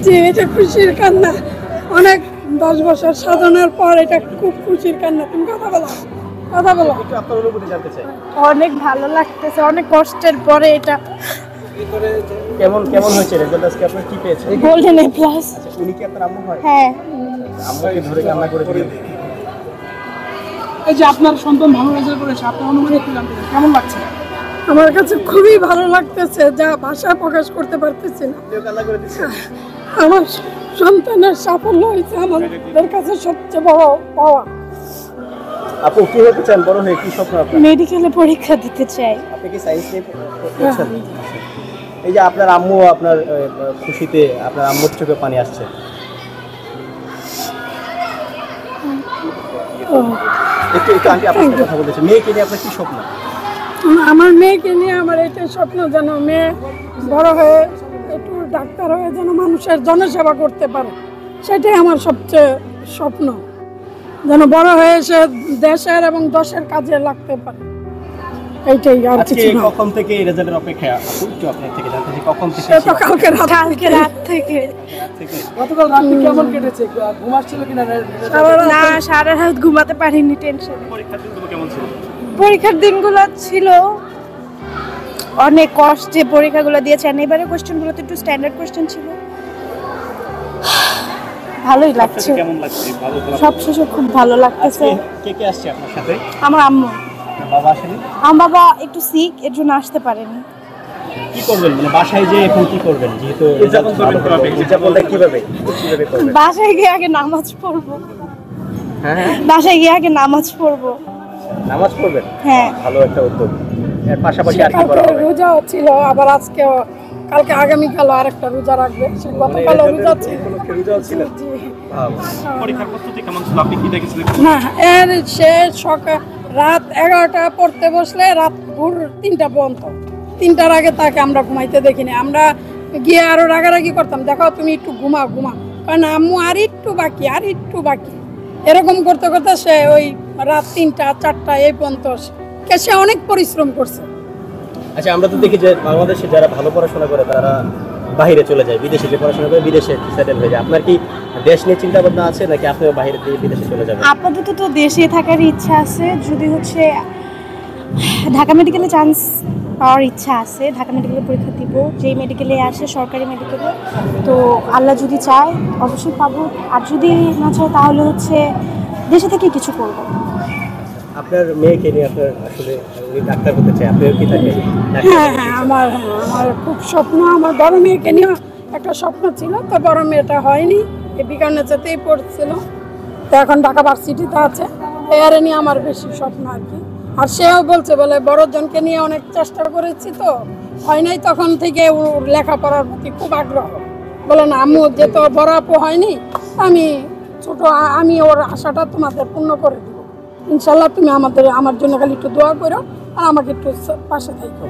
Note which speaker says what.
Speaker 1: জি, এটা খুশির কান্না। অনেক 10 বছর সাধনার পর এটা খুব খুশির কান্না। তুমি কথা বলো।
Speaker 2: আপনার অনুভূতি জানতে চাই।
Speaker 1: অনেক ভালো লাগতেছে, অনেক কষ্টের পরে এটা।
Speaker 2: কেমন হয়েছে রেজাল্ট? আজকে আপনার কি পেয়েছেন?
Speaker 1: Golden A plus.
Speaker 2: উনি কি আপনার আম্মু হয়?
Speaker 1: হ্যাঁ।
Speaker 2: আম্মুকে ধরে কান্না করে দিলেন।
Speaker 3: এই যে আপনার সন্তান ভালো রেজাল্ট করেছে, আপনার অনুভূতি একটু জানতে চাই, কেমন লাগছে?
Speaker 1: আমার কাছে খুবই ভালো লাগতেছে, যা ভাষা প্রকাশ করতে পারতেছি না।
Speaker 2: কেউ কান্না করে দিচ্ছে?
Speaker 1: আমার সন্তানের সাফল্য হয়েছে আমাদের কাছে সবচেয়ে বড় পাওয়া।
Speaker 2: আপু কি হতে চান বড় হয়ে? কি স্বপ্ন আপনার?
Speaker 1: মেডিকেলে পরীক্ষা দিতে চাই।
Speaker 2: আপনি কি সায়েন্স নিয়ে পড়ছেন? এই যে আপনার আম্মু আপনার খুশিতে আপনার আম্মুর চোখে পানি আসছে। একটু আন্টি আপনার সাথে কথা বলেছে। মেয়েকে নিয়ে আপনার কি স্বপ্ন?
Speaker 1: আমার মেয়েকে নিয়ে আমার এটাই স্বপ্ন, যেন মেয়ে বড় হয়ে একটু ডাক্তার হয়ে যেন মানুষের জনসেবা করতে পারে। সেটাই আমার সবচেয়ে স্বপ্ন, যেন বড় হয়ে সে দেশের এবং দশের কাজে লাগতে পারে। এইটাই আর কিছু না।
Speaker 2: কখন থেকে এই রেজাল্টের অপেক্ষা আপু? একটু আপনার থেকে জানতে চাই কখন থেকে?
Speaker 1: সে তো কালকে রাত থেকে।
Speaker 3: গতকাল রাতটি কেমন কেটেছে? ঘুম আসছিল কিনা?
Speaker 1: না, সারা রাত ঘুমাতে পারিনি টেনশনে।
Speaker 2: পরীক্ষার দিনগুলো কেমন ছিল?
Speaker 1: পরীক্ষার দিনগুলো ছিল অনেক কষ্টে, পরীক্ষাগুলো দিয়েছেন। এবারে কোশ্চেনগুলো তো একটু স্ট্যান্ডার্ড কোশ্চেন ছিল। ভালোই লাগছে,
Speaker 2: কেমন লাগছে? ভালো
Speaker 1: সবশেষে খুব ভালো লাগতেছে।
Speaker 2: কে আসছে আপনার সাথে?
Speaker 1: আমার আম্মু।
Speaker 2: বাবা আসেনি?
Speaker 1: আমার বাবা একটু সিক, এর জন্য আসতে পারেনি।
Speaker 2: কি করবেন মানে বাসায় যে এখন কি করবেন? যেহেতু উদযাপনটা কিভাবে করবেন?
Speaker 1: বাসায় গিয়ে আগে নামাজ পড়বো।
Speaker 2: হ্যাঁ,
Speaker 1: বাসায় গিয়ে আগে নামাজ পড়বো।
Speaker 2: নামাজ পড়বেন?
Speaker 1: হ্যাঁ,
Speaker 2: ভালো একটা উদ্যোগ। এর পাশাপাশি আর কি করা হবে?
Speaker 1: রোজাও ছিল, আবার আজকেও, কালকে আগামীকাল আরেকটা রোজা রাখবে। সে গতকাল রোজা ছিল।
Speaker 2: রোজা ছিল। পরীক্ষার প্রস্তুতি কেমন ছিল? আপনি কি দেখেছিলেন?
Speaker 1: না, এর সে সকাল রাত 11টা পড়তে বসলে রাত ভোর 3টা পর্যন্ত। 3টার আগে তাকে আমরা ঘুমাইতে দেখিনি। আমরা গিয়ে আরো রাগারাগি করতাম, দেখো তুমি একটু ঘুমা। কারণ আম্মু আর একটু বাকি। এরকম করতে করতে সে ওই রাত 3টা 4টা এই পর্যন্ত সে অনেক পরিশ্রম করছে।
Speaker 2: আচ্ছা, আমরা তো দেখি যে বাংলাদেশে যারা ভালো পড়াশোনা করে তারা বাইরে চলে যায়, বিদেশে যে পড়াশোনা করে বিদেশে সেটেল হয়ে যায়। আপনার কি দেশ নিয়ে চিন্তা ভাবনা আছে নাকি আপনিও বাইরে দিয়ে বিদেশে চলে যাবেন?
Speaker 1: আপাতত তো দেশে থাকার ইচ্ছা আছে। যদি হচ্ছে ঢাকা মেডিকেলে চান্স পাওয়ার ইচ্ছা আছে, ঢাকা মেডিকেলে পরীক্ষা দিব। যেই মেডিকেলে আসে সরকারি মেডিকেলে, তো আল্লাহ যদি চায় অবশ্যই পাবো। আর যদি না চায় তাহলে হচ্ছে দেশে থেকে কিছু করবো।
Speaker 2: আপনার মেয়েকে নিয়ে আপনার আসলে ডাক্তার হতে চাই, আপনিও কি তাকে?
Speaker 1: হ্যাঁ, আমার খুব স্বপ্ন। আমার বড় মেয়েকে নিয়ে একটা স্বপ্ন ছিল, তো বড় মেয়েটা হয়নি, বিজ্ঞানেতেই পড়ছিল, তো এখন ঢাকা ভার্সিটিতে আছে। এয়ারে নিয়ে আমার বেশি স্বপ্ন আর কি। আর সেও বলছে বলে বড়জনকে নিয়ে অনেক চেষ্টা করেছি, তো হয় নাই। তখন থেকে ওর লেখাপড়ার প্রতি খুব আগ্রহ। বলে না আম্মু, যে তো বড় আপু হয়নি, আমি ওর আশাটা তোমাদের পূর্ণ করে দিব ইনশাল্লাহ। তুমি আমার জন্য খালি একটু দোয়া করো আর আমাকে একটু পাশে থাকো।